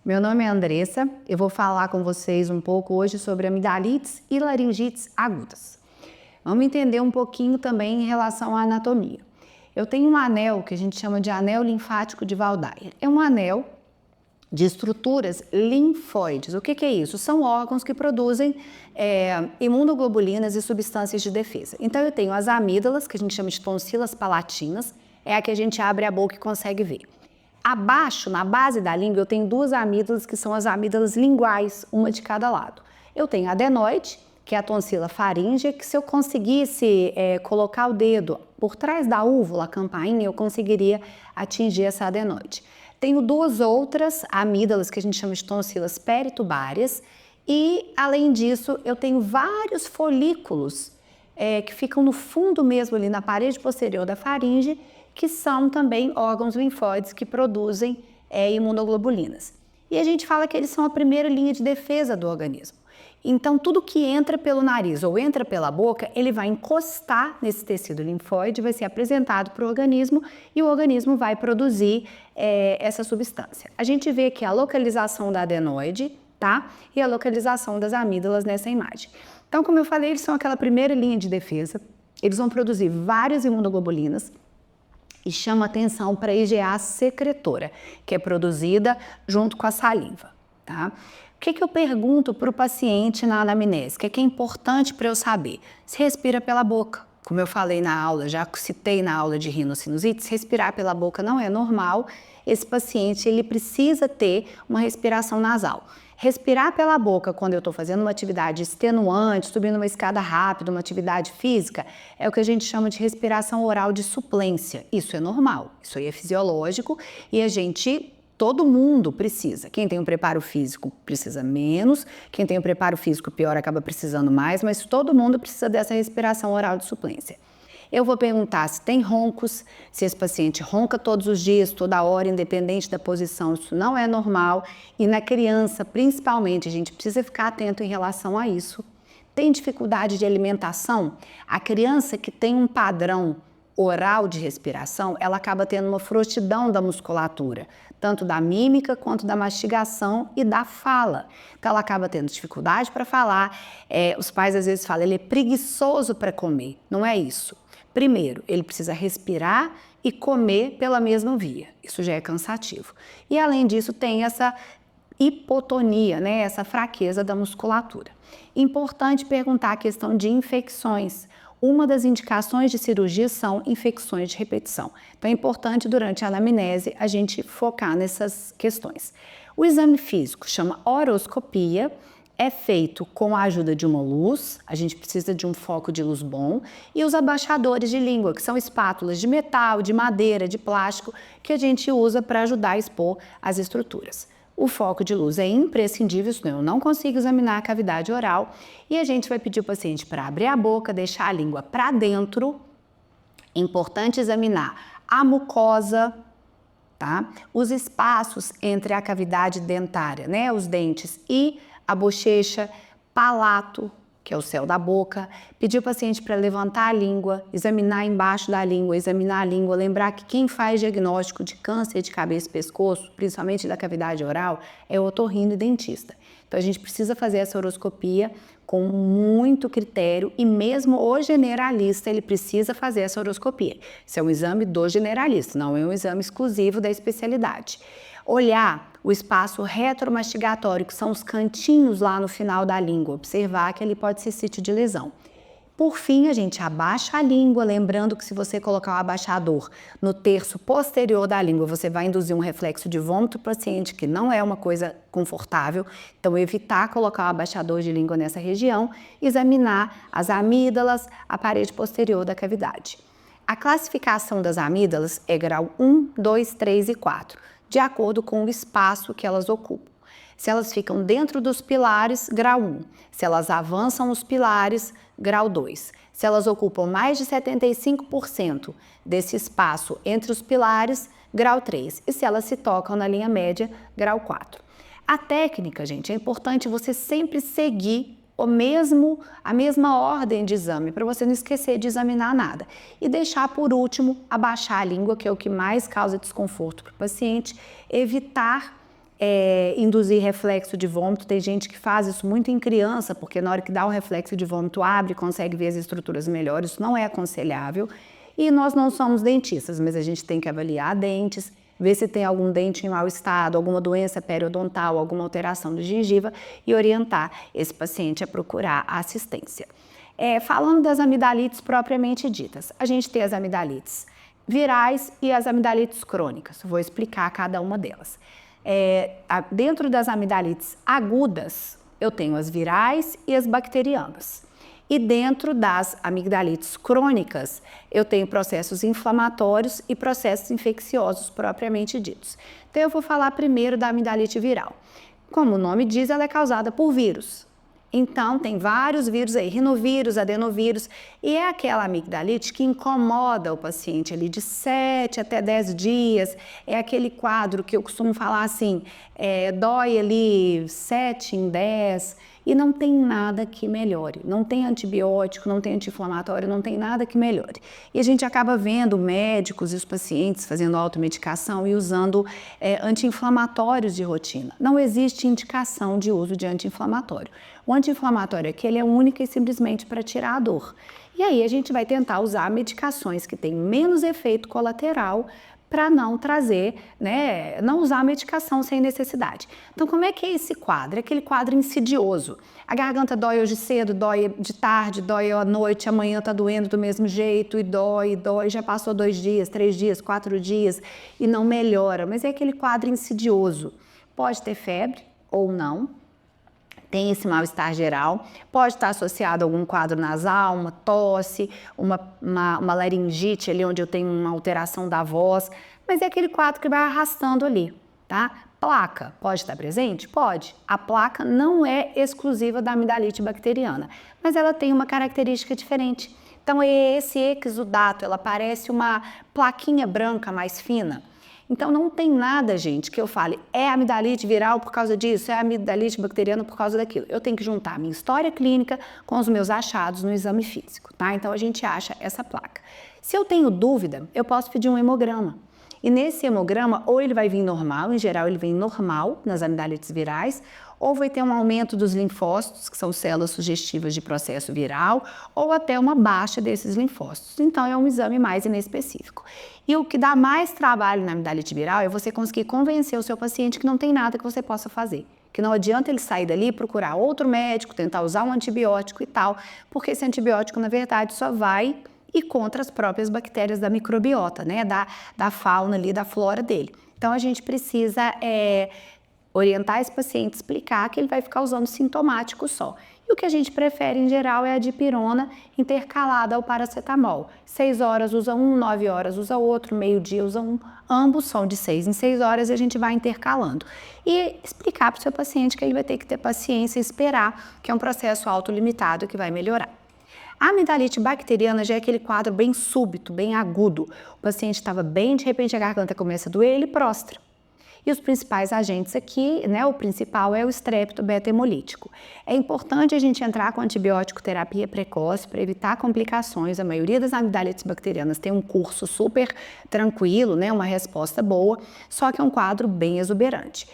Meu nome é Andressa, eu vou falar com vocês um pouco hoje sobre amidalites e laringites agudas. Vamos entender um pouquinho também em relação à anatomia. Eu tenho um anel que a gente chama de anel linfático de Waldeyer. É um anel de estruturas linfóides. O que é isso? São órgãos que produzem imunoglobulinas e substâncias de defesa. Então eu tenho as amígdalas, que a gente chama de tonsilas palatinas, é a que a gente abre a boca e consegue ver. Abaixo, na base da língua, eu tenho duas amígdalas, que são as amígdalas linguais, uma de cada lado. Eu tenho a adenoide, que é a tonsila faríngea, que se eu conseguisse colocar o dedo por trás da úvula, a campainha, eu conseguiria atingir essa adenoide. Tenho duas outras amígdalas, que a gente chama de tonsilas peritubárias, e, além disso, eu tenho vários folículos que ficam no fundo mesmo, ali na parede posterior da faringe, que são também órgãos linfóides que produzem imunoglobulinas. E a gente fala que eles são a primeira linha de defesa do organismo. Então, tudo que entra pelo nariz ou entra pela boca, ele vai encostar nesse tecido linfóide, vai ser apresentado para o organismo e o organismo vai produzir essa substância. A gente vê aqui a localização da adenoide, tá? E a localização das amígdalas nessa imagem. Então, como eu falei, eles são aquela primeira linha de defesa, eles vão produzir várias imunoglobulinas, e chama atenção para a IgA secretora, que é produzida junto com a saliva, tá? O que eu pergunto para o paciente na anamnese? O que é importante para eu saber? Se respira pela boca. Como eu falei na aula, já citei na aula de rinocinusite, se respirar pela boca não é normal. Esse paciente, ele precisa ter uma respiração nasal. Respirar pela boca quando eu estou fazendo uma atividade extenuante, subindo uma escada rápida, uma atividade física, é o que a gente chama de respiração oral de suplência. Isso é normal, isso aí é fisiológico e todo mundo precisa. Quem tem um preparo físico precisa menos, quem tem um preparo físico pior acaba precisando mais, mas todo mundo precisa dessa respiração oral de suplência. Eu vou perguntar se tem roncos, se esse paciente ronca todos os dias, toda hora, independente da posição, isso não é normal. E na criança, principalmente, a gente precisa ficar atento em relação a isso. Tem dificuldade de alimentação? A criança que tem um padrão oral de respiração, ela acaba tendo uma frouxidão da musculatura, tanto da mímica quanto da mastigação e da fala. Então ela acaba tendo dificuldade para falar. Os pais às vezes falam, ele é preguiçoso para comer. Não é isso. Primeiro, ele precisa respirar e comer pela mesma via. Isso já é cansativo. E além disso, tem essa hipotonia, né? Essa fraqueza da musculatura. Importante perguntar a questão de infecções. Uma das indicações de cirurgia são infecções de repetição. Então é importante durante a anamnese a gente focar nessas questões. O exame físico chama horoscopia, é feito com a ajuda de uma luz, a gente precisa de um foco de luz bom, e os abaixadores de língua, que são espátulas de metal, de madeira, de plástico, que a gente usa para ajudar a expor as estruturas. O foco de luz é imprescindível, senão eu não consigo examinar a cavidade oral, e a gente vai pedir o paciente para abrir a boca, deixar a língua para dentro. É importante examinar a mucosa, tá? Os espaços entre a cavidade dentária, né, os dentes, e a bochecha, palato, que é o céu da boca, pedir o paciente para levantar a língua, examinar embaixo da língua, examinar a língua, lembrar que quem faz diagnóstico de câncer de cabeça e pescoço, principalmente da cavidade oral, é o otorrino e dentista. Então a gente precisa fazer essa horoscopia com muito critério e mesmo o generalista, ele precisa fazer essa horoscopia. Isso é um exame do generalista, não é um exame exclusivo da especialidade. Olhar o espaço retromastigatório, que são os cantinhos lá no final da língua, observar que ele pode ser sítio de lesão. Por fim, a gente abaixa a língua, lembrando que se você colocar o abaixador no terço posterior da língua, você vai induzir um reflexo de vômito para o paciente, que não é uma coisa confortável. Então, evitar colocar o abaixador de língua nessa região, examinar as amígdalas, a parede posterior da cavidade. A classificação das amígdalas é grau 1, 2, 3 e 4, de acordo com o espaço que elas ocupam. Se elas ficam dentro dos pilares, grau 1. Se elas avançam os pilares, grau 2. Se elas ocupam mais de 75% desse espaço entre os pilares, grau 3. E se elas se tocam na linha média, grau 4. A técnica, gente, é importante você sempre seguir a mesma ordem de exame, para você não esquecer de examinar nada. E deixar, por último, abaixar a língua, que é o que mais causa desconforto para o paciente, evitar induzir reflexo de vômito. Tem gente que faz isso muito em criança, porque na hora que dá um reflexo de vômito abre, consegue ver as estruturas melhores, isso não é aconselhável. E nós não somos dentistas, mas a gente tem que avaliar dentes, ver se tem algum dente em mau estado, alguma doença periodontal, alguma alteração de gengiva e orientar esse paciente a procurar a assistência. Falando das amidalites propriamente ditas, a gente tem as amidalites virais e as amidalites crônicas. Vou explicar cada uma delas. Dentro das amidalites agudas, eu tenho as virais e as bacterianas. E dentro das amigdalites crônicas, eu tenho processos inflamatórios e processos infecciosos propriamente ditos. Então, eu vou falar primeiro da amidalite viral. Como o nome diz, ela é causada por vírus. Então, tem vários vírus aí, rinovírus, adenovírus, e é aquela amigdalite que incomoda o paciente ali de 7 até 10 dias, é aquele quadro que eu costumo falar assim, dói ali 7 em 10, e não tem nada que melhore, não tem antibiótico, não tem anti-inflamatório, não tem nada que melhore. E a gente acaba vendo médicos e os pacientes fazendo automedicação e usando anti-inflamatórios de rotina. Não existe indicação de uso de anti-inflamatório. O anti-inflamatório aqui ele é único e simplesmente para tirar a dor. E aí a gente vai tentar usar medicações que têm menos efeito colateral para não trazer, não usar a medicação sem necessidade. Então, como é que é esse quadro? É aquele quadro insidioso. A garganta dói hoje cedo, dói de tarde, dói à noite, amanhã tá doendo do mesmo jeito e dói, já passou 2 dias, 3 dias, 4 dias e não melhora, mas é aquele quadro insidioso. Pode ter febre ou não. Tem esse mal-estar geral, pode estar associado a algum quadro nasal, uma tosse, uma laringite ali onde eu tenho uma alteração da voz, mas é aquele quadro que vai arrastando ali, tá? Placa, pode estar presente? Pode. A placa não é exclusiva da amidalite bacteriana, mas ela tem uma característica diferente. Então, esse exudato, ela parece uma plaquinha branca mais fina. Então, não tem nada, gente, que eu fale, é amidalite viral por causa disso, é amidalite bacteriana por causa daquilo. Eu tenho que juntar a minha história clínica com os meus achados no exame físico, tá? Então, a gente acha essa placa. Se eu tenho dúvida, eu posso pedir um hemograma. E nesse hemograma, ou ele vai vir normal, em geral ele vem normal nas amidalites virais, ou vai ter um aumento dos linfócitos, que são células sugestivas de processo viral, ou até uma baixa desses linfócitos. Então, é um exame mais inespecífico. E o que dá mais trabalho na amidalite viral é você conseguir convencer o seu paciente que não tem nada que você possa fazer. Que não adianta ele sair dali e procurar outro médico, tentar usar um antibiótico e tal, porque esse antibiótico, na verdade, só vai ir contra as próprias bactérias da microbiota, da fauna ali, da flora dele. Então, a gente precisa orientar esse paciente, explicar que ele vai ficar usando sintomático só. E o que a gente prefere, em geral, é a dipirona intercalada ao paracetamol. 6 horas usa um, 9 horas usa outro, meio-dia usa um. Ambos são de 6 em 6 horas e a gente vai intercalando. E explicar para o seu paciente que ele vai ter que ter paciência e esperar, que é um processo autolimitado que vai melhorar. A amidalite bacteriana já é aquele quadro bem súbito, bem agudo. O paciente estava bem, de repente a garganta começa a doer, ele prostra. E os principais agentes aqui, o principal é o estrépito beta-hemolítico. É importante a gente entrar com antibiótico terapia precoce para evitar complicações. A maioria das amidalites bacterianas tem um curso super tranquilo, uma resposta boa, só que é um quadro bem exuberante.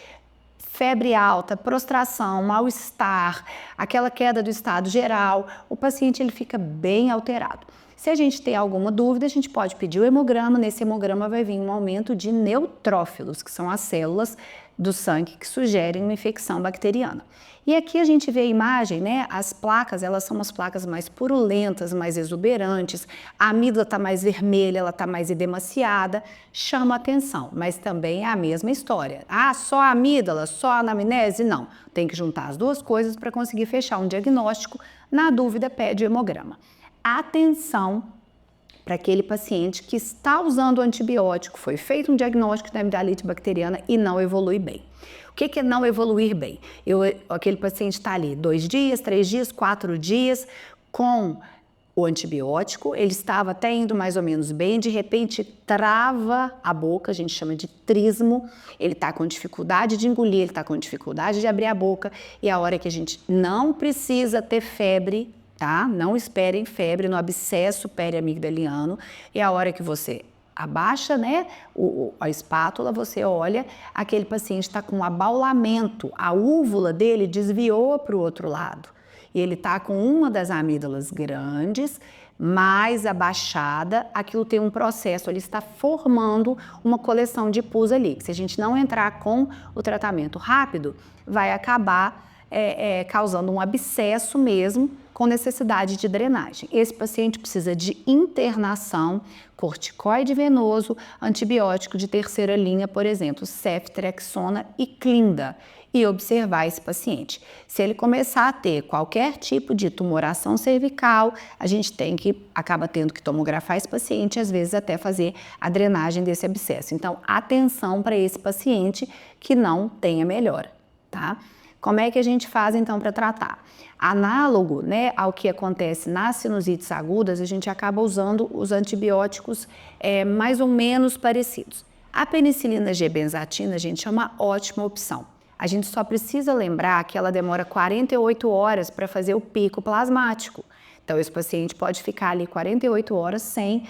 Febre alta, prostração, mal-estar, aquela queda do estado geral, o paciente ele fica bem alterado. Se a gente tem alguma dúvida, a gente pode pedir o hemograma. Nesse hemograma vai vir um aumento de neutrófilos, que são as células do sangue que sugerem uma infecção bacteriana. E aqui a gente vê a imagem, as placas, elas são umas placas mais purulentas, mais exuberantes, a amígdala está mais vermelha, ela está mais edemaciada, chama atenção, mas também é a mesma história. Ah, só a amígdala, só a anamnese? Não, tem que juntar as duas coisas para conseguir fechar um diagnóstico. Na dúvida, pede o hemograma. Atenção para aquele paciente que está usando antibiótico, foi feito um diagnóstico da amidalite bacteriana e não evolui bem. O que é não evoluir bem? Aquele paciente está ali 2 dias, 3 dias, 4 dias com o antibiótico, ele estava até indo mais ou menos bem, de repente trava a boca, a gente chama de trismo, ele está com dificuldade de engolir, ele está com dificuldade de abrir a boca e a hora que a gente não precisa ter febre, tá? Não esperem febre no abscesso periamigdaliano e a hora que você abaixa, né, a espátula, você olha, aquele paciente está com um abaulamento, a úvula dele desviou para o outro lado. E ele está com uma das amígdalas grandes, mais abaixada, aquilo tem um processo, ele está formando uma coleção de pus ali, que se a gente não entrar com o tratamento rápido, vai acabar causando um abscesso mesmo, com necessidade de drenagem. Esse paciente precisa de internação, corticoide venoso, antibiótico de terceira linha, por exemplo, ceftriaxona e clinda, e observar esse paciente. Se ele começar a ter qualquer tipo de tumoração cervical, a gente acaba tendo que tomografar esse paciente, às vezes até fazer a drenagem desse abscesso. Então, atenção para esse paciente que não tenha melhora, tá? Como é que a gente faz então para tratar? Análogo, né, ao que acontece nas sinusites agudas, a gente acaba usando os antibióticos mais ou menos parecidos. A penicilina G-benzatina, gente, é uma ótima opção. A gente só precisa lembrar que ela demora 48 horas para fazer o pico plasmático. Então, esse paciente pode ficar ali 48 horas sem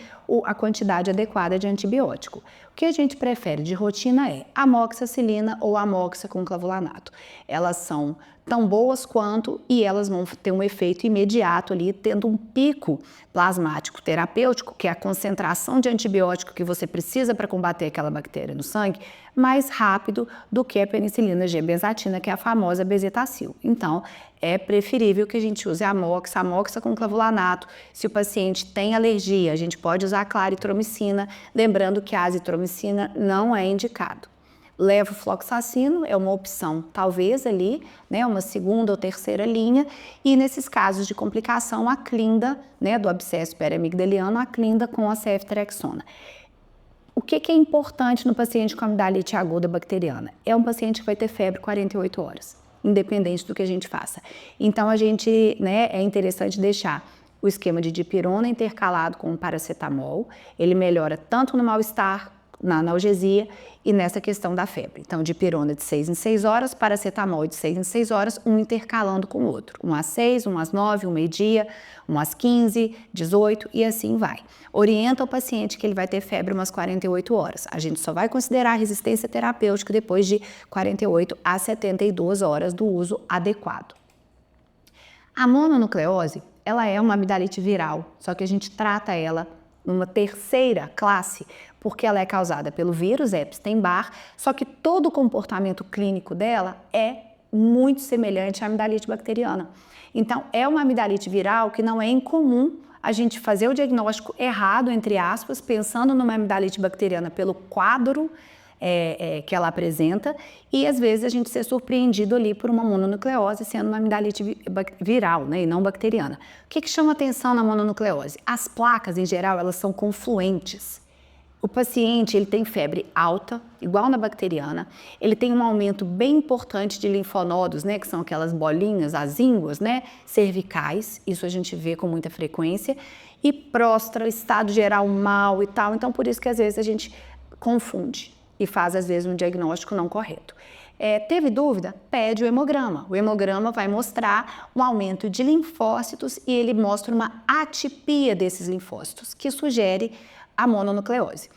a quantidade adequada de antibiótico. O que a gente prefere de rotina é amoxicilina ou amoxa com clavulanato. Elas são tão boas quanto e elas vão ter um efeito imediato ali, tendo um pico plasmático terapêutico, que é a concentração de antibiótico que você precisa para combater aquela bactéria no sangue, mais rápido do que a penicilina G-benzatina, que é a famosa bezetacil. Então, é preferível que a gente use a amoxa com clavulanato. Se o paciente tem alergia, a gente pode usar a claritromicina, lembrando que a azitromicina não é indicado. Levofloxacino é uma opção, talvez ali, né, uma segunda ou terceira linha, e nesses casos de complicação, a clinda, né, do abscesso periamigdaliano, a clinda com a ceftriaxona. O que é importante no paciente com amidalite aguda bacteriana? É um paciente que vai ter febre 48 horas, independente do que a gente faça. Então, é interessante deixar o esquema de dipirona intercalado com paracetamol. Ele melhora tanto no mal-estar, na analgesia e nessa questão da febre. Então, dipirona de 6 em 6 horas, paracetamol de 6 em 6 horas, um intercalando com o outro. Um às 6, um às 9, um meio-dia, um às 15, 18 e assim vai. Orienta o paciente que ele vai ter febre umas 48 horas. A gente só vai considerar a resistência terapêutica depois de 48 a 72 horas do uso adequado. A mononucleose, ela é uma amidalite viral, só que a gente trata ela numa terceira classe, porque ela é causada pelo vírus Epstein-Barr, só que todo o comportamento clínico dela é muito semelhante à amidalite bacteriana. Então, é uma amidalite viral que não é incomum a gente fazer o diagnóstico errado, entre aspas, pensando numa amidalite bacteriana pelo quadro que ela apresenta, e às vezes a gente ser surpreendido ali por uma mononucleose sendo uma amidalite viral, né, e não bacteriana. O que chama atenção na mononucleose? As placas, em geral, elas são confluentes. O paciente, ele tem febre alta, igual na bacteriana, ele tem um aumento bem importante de linfonodos, né, que são aquelas bolinhas, as ínguas, né, cervicais, isso a gente vê com muita frequência, e próstata, estado geral mal e tal, então por isso que às vezes a gente confunde e faz às vezes um diagnóstico não correto. Teve dúvida? Pede o hemograma. O hemograma vai mostrar um aumento de linfócitos e ele mostra uma atipia desses linfócitos, que sugere a mononucleose.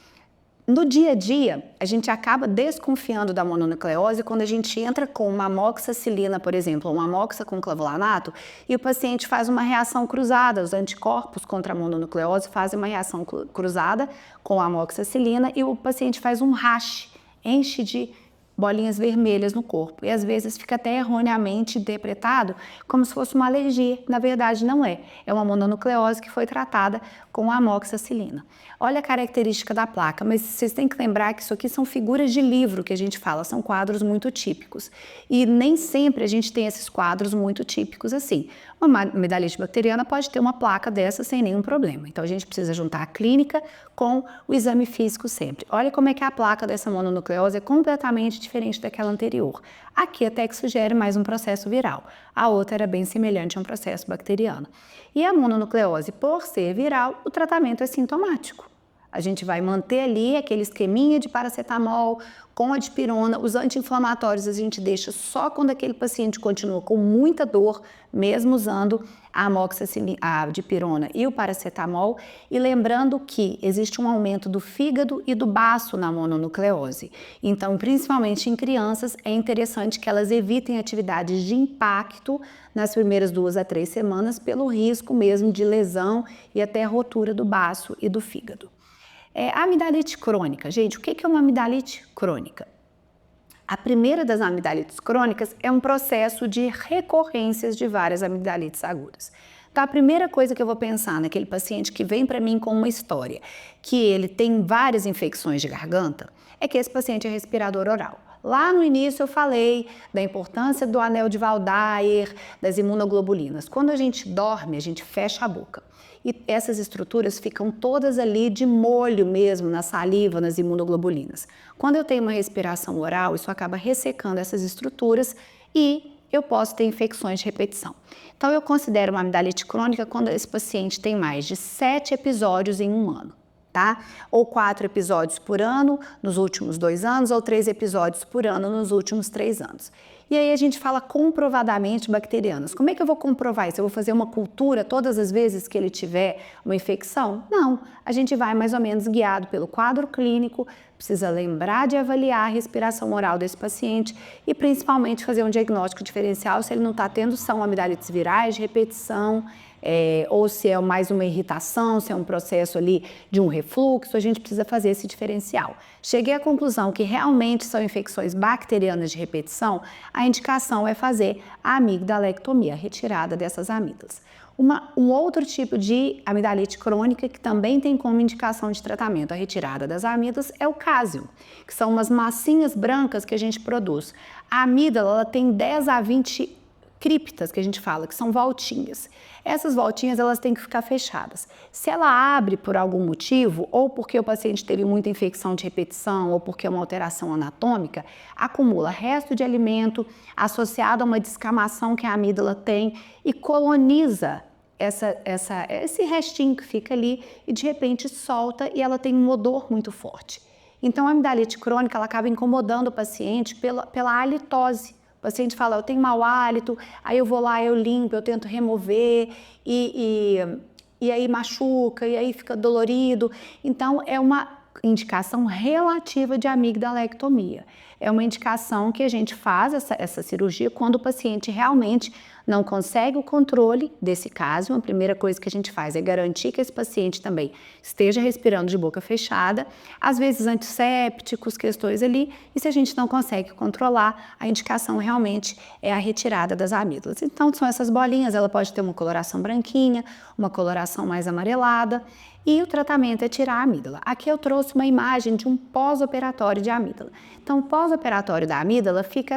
No dia a dia, a gente acaba desconfiando da mononucleose quando a gente entra com uma amoxicilina, por exemplo, uma amoxa com clavulanato, e o paciente faz uma reação cruzada, os anticorpos contra a mononucleose fazem uma reação cruzada com a amoxicilina e o paciente faz um rash, enche de bolinhas vermelhas no corpo. E às vezes fica até erroneamente interpretado como se fosse uma alergia. Na verdade, não é. É uma mononucleose que foi tratada com a amoxicilina. Olha a característica da placa, mas vocês têm que lembrar que isso aqui são figuras de livro que a gente fala, são quadros muito típicos. E nem sempre a gente tem esses quadros muito típicos assim. Uma amidalite bacteriana pode ter uma placa dessa sem nenhum problema. Então a gente precisa juntar a clínica com o exame físico sempre. Olha como é que a placa dessa mononucleose é completamente diferente daquela anterior. Aqui até que sugere mais um processo viral. A outra era bem semelhante a um processo bacteriano. E a mononucleose, por ser viral, o tratamento é sintomático. A gente vai manter ali aquele esqueminha de paracetamol com a dipirona. Os anti-inflamatórios a gente deixa só quando aquele paciente continua com muita dor, mesmo usando a amoxicilina, a dipirona e o paracetamol. E lembrando que existe um aumento do fígado e do baço na mononucleose. Então, principalmente em crianças, é interessante que elas evitem atividades de impacto nas primeiras 2 a 3 semanas pelo risco mesmo de lesão e até rotura do baço e do fígado. A amidalite crônica, gente, o que é uma amidalite crônica? A primeira das amidalites crônicas é um processo de recorrências de várias amidalites agudas. Então, a primeira coisa que eu vou pensar naquele paciente que vem para mim com uma história que ele tem várias infecções de garganta, é que esse paciente é respirador oral. Lá no início eu falei da importância do anel de Waldeyer, das imunoglobulinas. Quando a gente dorme, a gente fecha a boca. E essas estruturas ficam todas ali de molho mesmo, na saliva, nas imunoglobulinas. Quando eu tenho uma respiração oral, isso acaba ressecando essas estruturas e eu posso ter infecções de repetição. Então, eu considero uma amidalite crônica quando esse paciente tem mais de 7 episódios em um ano, tá? Ou 4 episódios por ano nos últimos 2 anos, ou 3 episódios por ano nos últimos 3 anos. E aí a gente fala comprovadamente bacterianas. Como é que eu vou comprovar isso? Eu vou fazer uma cultura todas as vezes que ele tiver uma infecção? Não, a gente vai mais ou menos guiado pelo quadro clínico, precisa lembrar de avaliar a respiração oral desse paciente e principalmente fazer um diagnóstico diferencial se ele não está tendo são amidalites virais de repetição, ou se é mais uma irritação, se é um processo ali de um refluxo, a gente precisa fazer esse diferencial. Cheguei à conclusão que realmente são infecções bacterianas de repetição, a indicação é fazer a amigdalectomia, a retirada dessas amígdalas. Um outro tipo de amidalite crônica que também tem como indicação de tratamento a retirada das amígdalas é o cásium, que são umas massinhas brancas que a gente produz. A amígdala ela tem 10 a 20 criptas, que a gente fala, que são voltinhas. Essas voltinhas, elas têm que ficar fechadas. Se ela abre por algum motivo, ou porque o paciente teve muita infecção de repetição, ou porque é uma alteração anatômica, acumula resto de alimento associado a uma descamação que a amígdala tem e coloniza esse restinho que fica ali e de repente solta e ela tem um odor muito forte. Então, a amidalite crônica, ela acaba incomodando o paciente pela halitose. O paciente fala, eu tenho mau hálito, aí eu vou lá, eu limpo, eu tento remover e aí machuca, e aí fica dolorido. Então, é uma indicação relativa de amigdalectomia. É uma indicação que a gente faz essa cirurgia quando o paciente realmente não consegue o controle desse caso. A primeira coisa que a gente faz é garantir que esse paciente também esteja respirando de boca fechada, às vezes antissépticos, questões ali, e se a gente não consegue controlar, a indicação realmente é a retirada das amígdalas. Então, são essas bolinhas, ela pode ter uma coloração branquinha, uma coloração mais amarelada, e o tratamento é tirar a amígdala. Aqui eu trouxe uma imagem de um pós-operatório de amígdala. Então, o pós-operatório da amígdala fica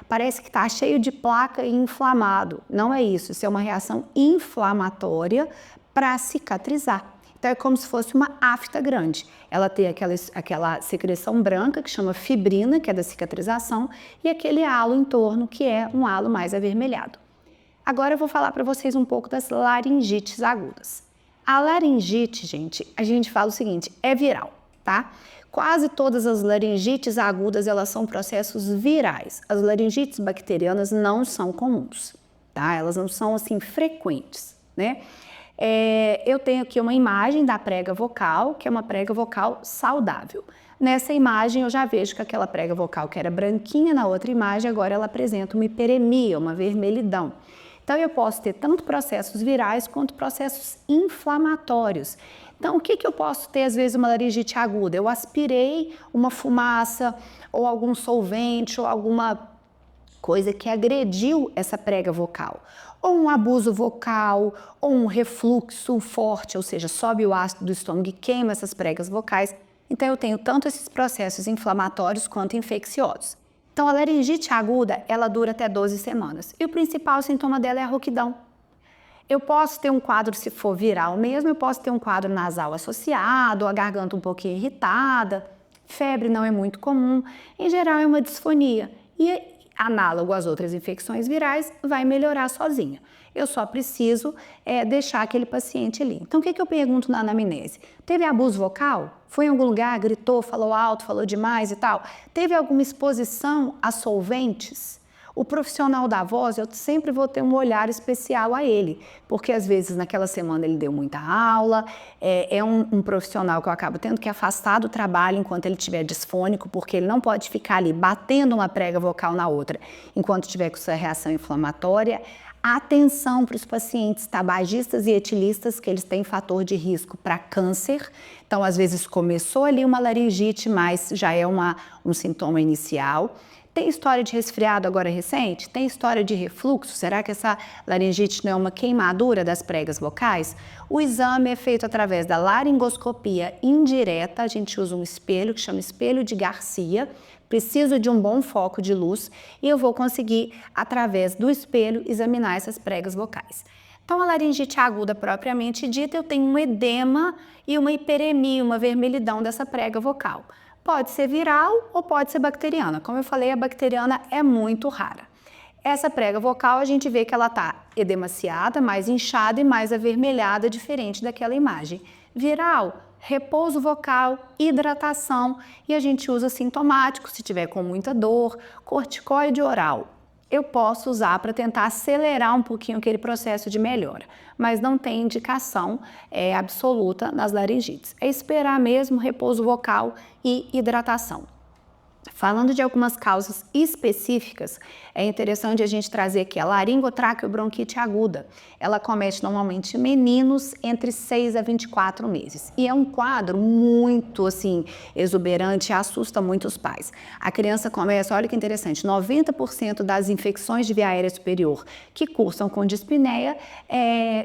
parece que está cheio de placa e inflamado. Não é isso, isso é uma reação inflamatória para cicatrizar. Então, é como se fosse uma afta grande. Ela tem aquela secreção branca que chama fibrina, que é da cicatrização, e aquele halo em torno, que é um halo mais avermelhado. Agora eu vou falar para vocês um pouco das laringites agudas. A laringite, gente, a gente fala o seguinte, é viral, tá? Quase todas as laringites agudas, elas são processos virais. As laringites bacterianas não são comuns, tá? Elas não são, assim, frequentes, né? Eu tenho aqui uma imagem da prega vocal, que é uma prega vocal saudável. Nessa imagem, eu já vejo que aquela prega vocal que era branquinha na outra imagem, agora ela apresenta uma hiperemia, uma vermelhidão. Então, eu posso ter tanto processos virais quanto processos inflamatórios. Então, o que eu posso ter, às vezes, uma laringite aguda? Eu aspirei uma fumaça, ou algum solvente, ou alguma coisa que agrediu essa prega vocal. Ou um abuso vocal, ou um refluxo forte, ou seja, sobe o ácido do estômago e queima essas pregas vocais. Então, eu tenho tanto esses processos inflamatórios quanto infecciosos. Então, a laringite aguda, ela dura até 12 semanas. E o principal sintoma dela é a rouquidão. Eu posso ter um quadro, se for viral mesmo, eu posso ter um quadro nasal associado, a garganta um pouquinho irritada, febre não é muito comum, em geral é uma disfonia. E análogo às outras infecções virais, vai melhorar sozinha. Eu só preciso deixar aquele paciente ali. Então, o que eu pergunto na anamnese? Teve abuso vocal? Foi em algum lugar, gritou, falou alto, falou demais e tal? Teve alguma exposição a solventes? O profissional da voz, eu sempre vou ter um olhar especial a ele, porque às vezes naquela semana ele deu muita aula, é um profissional que eu acabo tendo que afastar do trabalho enquanto ele estiver disfônico, porque ele não pode ficar ali batendo uma prega vocal na outra enquanto tiver com essa reação inflamatória. Atenção para os pacientes tabagistas e etilistas, que eles têm fator de risco para câncer. Então, às vezes começou ali uma laringite, mas já é um sintoma inicial. Tem história de resfriado agora recente? Tem história de refluxo? Será que essa laringite não é uma queimadura das pregas vocais? O exame é feito através da laringoscopia indireta. A gente usa um espelho que chama espelho de Garcia. Preciso de um bom foco de luz e eu vou conseguir, através do espelho, examinar essas pregas vocais. Então, a laringite aguda propriamente dita, eu tenho um edema e uma hiperemia, uma vermelhidão dessa prega vocal. Pode ser viral ou pode ser bacteriana. Como eu falei, a bacteriana é muito rara. Essa prega vocal, a gente vê que ela está edemaciada, mais inchada e mais avermelhada, diferente daquela imagem. Viral, repouso vocal, hidratação e a gente usa sintomático, se tiver com muita dor, corticoide oral. Eu posso usar para tentar acelerar um pouquinho aquele processo de melhora, mas não tem indicação absoluta nas laringites. É esperar mesmo repouso vocal e hidratação. Falando de algumas causas específicas, é interessante a gente trazer aqui a laringotraqueobronquite aguda. Ela comete normalmente meninos entre 6 a 24 meses. E é um quadro muito, exuberante e assusta muito os pais. A criança começa, olha que interessante, 90% das infecções de via aérea superior que cursam com dispneia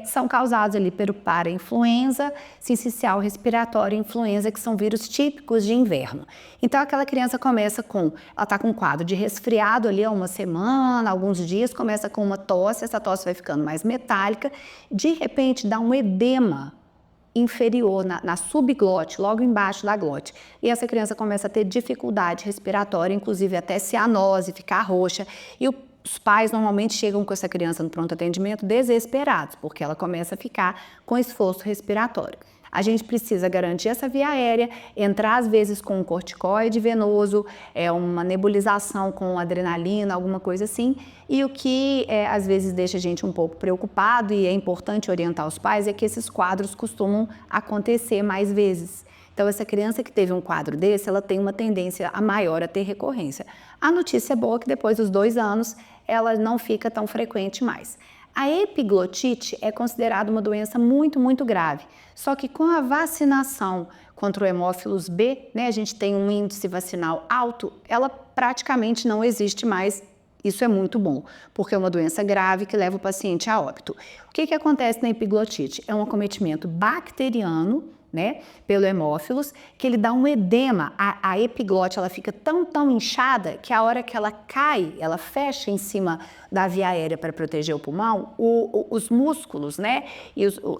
são causadas ali pelo parainfluenza, sincicial respiratório e influenza, que são vírus típicos de inverno. Então, aquela criança começa ela está com um quadro de resfriado ali há uma semana, alguns dias, começa com uma tosse, essa tosse vai ficando mais metálica, de repente dá um edema inferior na subglote, logo embaixo da glote, e essa criança começa a ter dificuldade respiratória, inclusive até cianose, ficar roxa, e os pais normalmente chegam com essa criança no pronto atendimento desesperados, porque ela começa a ficar com esforço respiratório. A gente precisa garantir essa via aérea, entrar às vezes com um corticoide venoso, uma nebulização com adrenalina, alguma coisa assim. E o que às vezes deixa a gente um pouco preocupado e é importante orientar os pais é que esses quadros costumam acontecer mais vezes. Então, essa criança que teve um quadro desse, ela tem uma tendência maior a ter recorrência. A notícia boa é que depois dos 2 anos, ela não fica tão frequente mais. A epiglotite é considerada uma doença muito, muito grave. Só que com a vacinação contra o hemófilos B, a gente tem um índice vacinal alto, ela praticamente não existe mais. Isso é muito bom, porque é uma doença grave que leva o paciente a óbito. O que acontece na epiglotite? É um acometimento bacteriano, pelo hemófilos, que ele dá um edema. A epiglote, ela fica tão inchada que a hora que ela cai, ela fecha em cima da via aérea para proteger o pulmão, os músculos,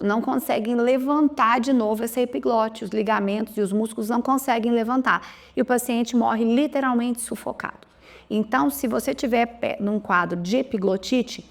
não conseguem levantar de novo essa epiglote, os ligamentos e os músculos não conseguem levantar. E o paciente morre literalmente sufocado. Então, se você tiver num quadro de epiglotite,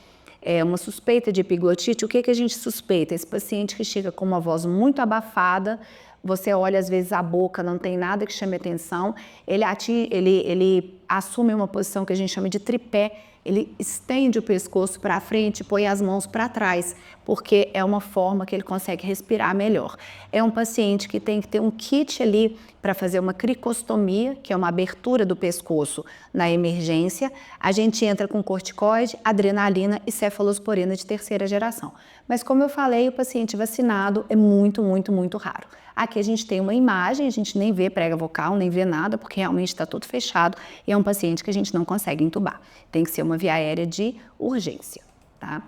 uma suspeita de epiglotite, o que a gente suspeita? Esse paciente que chega com uma voz muito abafada, você olha às vezes a boca, não tem nada que chame atenção, ele assume uma posição que a gente chama de tripé, ele estende o pescoço para frente e põe as mãos para trás, porque é uma forma que ele consegue respirar melhor. É um paciente que tem que ter um kit ali para fazer uma cricostomia, que é uma abertura do pescoço na emergência. A gente entra com corticoide, adrenalina e cefalosporina de 3ª geração. Mas como eu falei, o paciente vacinado é muito, muito, muito raro. Aqui a gente tem uma imagem, a gente nem vê prega vocal, nem vê nada, porque realmente está tudo fechado e é um paciente que a gente não consegue entubar. Tem que ser uma via aérea de urgência, tá?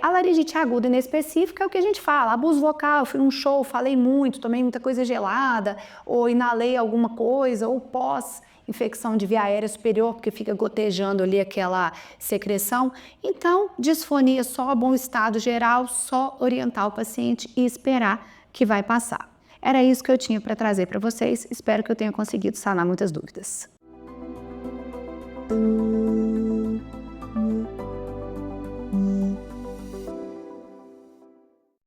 A laringite aguda inespecífica é o que a gente fala, abuso vocal, fui num show, falei muito, tomei muita coisa gelada, ou inalei alguma coisa, ou pós-infecção de via aérea superior, porque fica gotejando ali aquela secreção. Então, disfonia só, bom estado geral, só orientar o paciente e esperar que vai passar. Era isso que eu tinha para trazer para vocês, espero que eu tenha conseguido sanar muitas dúvidas.